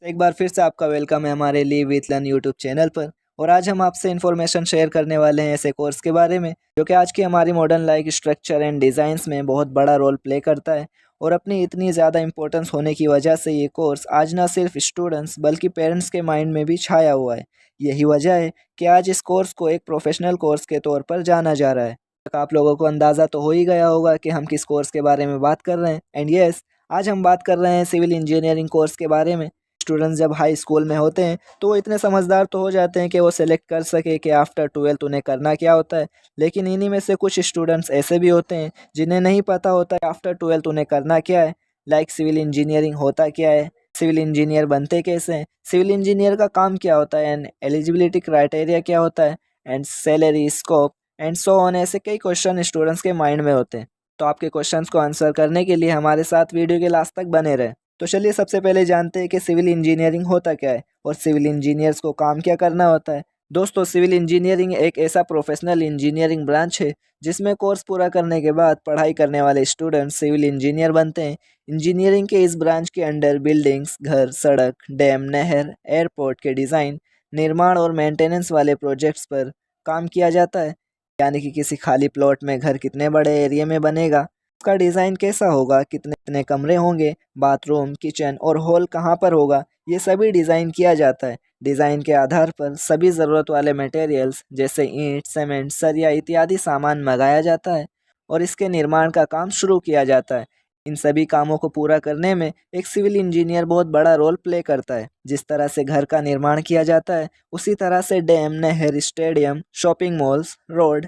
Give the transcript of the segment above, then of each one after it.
एक बार फिर से आपका वेलकम है हमारे live with learn YouTube channel पर। और आज हम आपसे इन्फॉर्मेशन शेयर करने वाले हैं ऐसे कोर्स के बारे में जो कि आज की हमारी modern life structure and designs में बहुत बड़ा रोल प्ले करता है। और अपनी इतनी ज़्यादा इंपॉर्टेंस होने की वजह से ये कोर्स आज ना सिर्फ स्टूडेंट्स बल्कि पेरेंट्स के माइंड में भी छाया हुआ है। यही वजह है कि आज इस कोर्स को एक प्रोफेशनल कोर्स के तौर पर जाना जा रहा है। आप लोगों को अंदाज़ा तो हो ही गया होगा कि हम किस कोर्स के बारे में बात कर रहे हैं। एंड यस, आज हम बात कर रहे हैं सिविल इंजीनियरिंग कोर्स के बारे में। स्टूडेंट्स जब हाई स्कूल में होते हैं तो वो इतने समझदार तो हो जाते हैं कि वो सेलेक्ट कर सके कि आफ्टर 12th उन्हें करना क्या होता है। लेकिन इन्हीं में से कुछ स्टूडेंट्स ऐसे भी होते हैं जिन्हें नहीं पता होता है आफ्टर 12th उन्हें करना क्या है। लाइक सिविल इंजीनियरिंग होता क्या है, सिविल इंजीनियर बनते कैसे हैं, सिविल इंजीनियर का काम क्या होता है, एंड एलिजिबिलिटी क्राइटेरिया क्या होता है, and salary scope and so on. ऐसे कई क्वेश्चन स्टूडेंट्स के माइंड में होते हैं। तो आपके क्वेश्चंस को आंसर करने के लिए हमारे साथ वीडियो के लास्ट तक बने रहे। तो चलिए सबसे पहले जानते हैं कि सिविल इंजीनियरिंग होता क्या है और सिविल इंजीनियर्स को काम क्या करना होता है। दोस्तों, सिविल इंजीनियरिंग एक ऐसा प्रोफेशनल इंजीनियरिंग ब्रांच है जिसमें कोर्स पूरा करने के बाद पढ़ाई करने वाले स्टूडेंट सिविल इंजीनियर बनते हैं। इंजीनियरिंग के इस ब्रांच के अंडर बिल्डिंग्स, घर, सड़क, डैम, नहर, एयरपोर्ट के डिज़ाइन, निर्माण और मेंटेनेंस वाले प्रोजेक्ट्स पर काम किया जाता है। यानी कि किसी खाली प्लॉट में घर कितने बड़े एरिया में बनेगा, उसका डिज़ाइन कैसा होगा, कितने कितने कमरे होंगे, बाथरूम, किचन और हॉल कहाँ पर होगा, ये सभी डिज़ाइन किया जाता है। डिज़ाइन के आधार पर सभी ज़रूरत वाले मटेरियल्स जैसे ईंट, सीमेंट, सरिया इत्यादि सामान मंगाया जाता है और इसके निर्माण का काम शुरू किया जाता है। इन सभी कामों को पूरा करने में एक सिविल इंजीनियर बहुत बड़ा रोल प्ले करता है। जिस तरह से घर का निर्माण किया जाता है उसी तरह से डैम, नहर, stadium, shopping malls, road,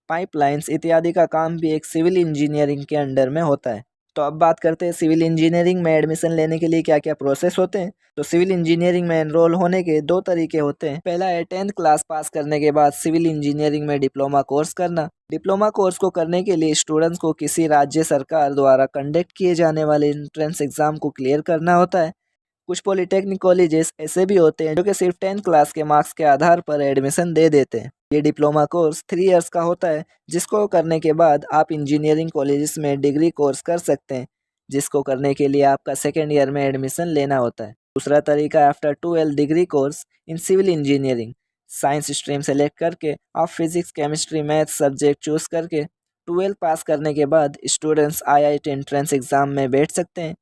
pipelines इत्यादि का काम भी एक सिविल इंजीनियरिंग के अंडर में होता है। तो अब बात करते हैं सिविल इंजीनियरिंग में एडमिशन लेने के लिए क्या क्या प्रोसेस होते हैं। तो सिविल इंजीनियरिंग में एनरोल होने के दो तरीके होते हैं। पहला है 10th क्लास पास करने के बाद सिविल इंजीनियरिंग में डिप्लोमा कोर्स करना। डिप्लोमा कोर्स को करने के लिए स्टूडेंट्स को किसी राज्य सरकार द्वारा कंडक्ट किए जाने वाले एंट्रेंस एग्जाम को क्लियर करना होता है। कुछ पॉलिटेक्निक कॉलेजेस ऐसे भी होते हैं जो कि सिर्फ 10th क्लास के मार्क्स के आधार पर एडमिशन दे देते हैं। ये डिप्लोमा कोर्स 3 इयर्स का होता है जिसको करने के बाद आप इंजीनियरिंग कॉलेजेस में डिग्री कोर्स कर सकते हैं, जिसको करने के लिए आपका 2nd ईयर में एडमिशन लेना होता है। दूसरा तरीका after 12 degree course in civil engineering. Science stream select करके आप physics, chemistry, maths subject choose करके 12 पास करने के बाद स्टूडेंट्स IIT एंट्रेंस एग्जाम में बैठ सकते हैं।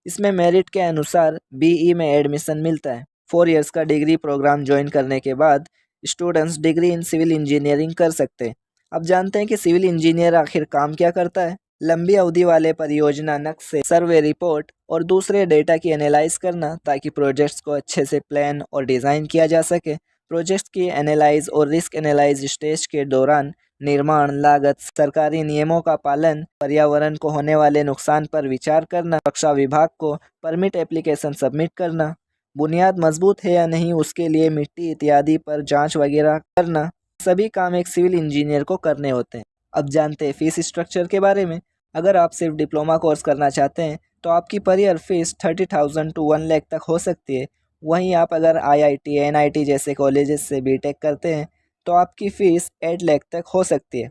इसमें मेरिट के अनुसार BE में एडमिशन मिलता है। 4 इयर्स का डिग्री प्रोग्राम ज्वाइन करने के बाद students degree in civil engineering कर सकते हैं। अब जानते हैं कि सिविल इंजीनियर आखिर काम क्या करता है। लंबी अवधि वाले परियोजना नक्शे, सर्वे रिपोर्ट और दूसरे डेटा की एनालाइज करना ताकि प्रोजेक्ट्स को अच्छे से प्लान और डिज़ाइन किया जा सके। प्रोजेक्ट्स की एनालाइज और रिस्क एनालाइज स्टेज के दौरान निर्माण लागत, सरकारी नियमों का पालन, पर्यावरण को होने वाले नुकसान पर विचार करना, रक्षा विभाग को परमिट एप्लीकेशन सबमिट करना, बुनियाद मजबूत है या नहीं उसके लिए मिट्टी इत्यादि पर जांच वगैरह करना, सभी काम एक सिविल इंजीनियर को करने होते हैं। अब जानते हैं फीस स्ट्रक्चर के बारे में। अगर आप सिर्फ डिप्लोमा कोर्स करना चाहते हैं तो आपकी per year fees 30,000 to 1 lakh तक हो सकती है। वहीं आप अगर IIT, NIT जैसे कॉलेजेस से BTech करते हैं तो आपकी फ़ीस 8 लाख तक हो सकती है।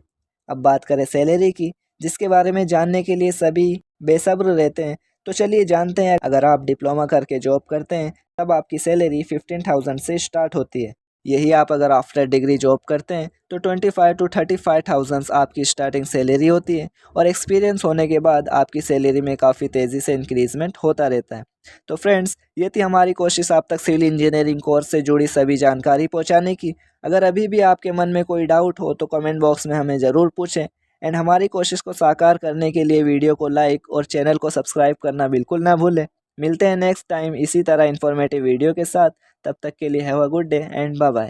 अब बात करें सैलरी की, जिसके बारे में जानने के लिए सभी बेसब्र रहते हैं। तो चलिए जानते हैं। अगर आप डिप्लोमा करके जॉब करते हैं तब आपकी सैलरी 15,000 से स्टार्ट होती है। यही आप अगर आफ्टर डिग्री जॉब करते हैं तो 25 to 35,000 आपकी स्टार्टिंग सैलरी होती है और एक्सपीरियंस होने के बाद आपकी सैलरी में काफ़ी तेज़ी से इंक्रीजमेंट होता रहता है। तो फ्रेंड्स, ये थी हमारी कोशिश आप तक सिविल इंजीनियरिंग कोर्स से जुड़ी सभी जानकारी पहुंचाने की। अगर अभी भी आपके मन में कोई डाउट हो तो कमेंट बॉक्स में हमें ज़रूर पूछें। एंड हमारी कोशिश को साकार करने के लिए वीडियो को लाइक और चैनल को सब्सक्राइब करना बिल्कुल ना भूलें। मिलते हैं नेक्स्ट टाइम इसी तरह इन्फॉर्मेटिव वीडियो के साथ। तब तक के लिए have a good day and bye bye.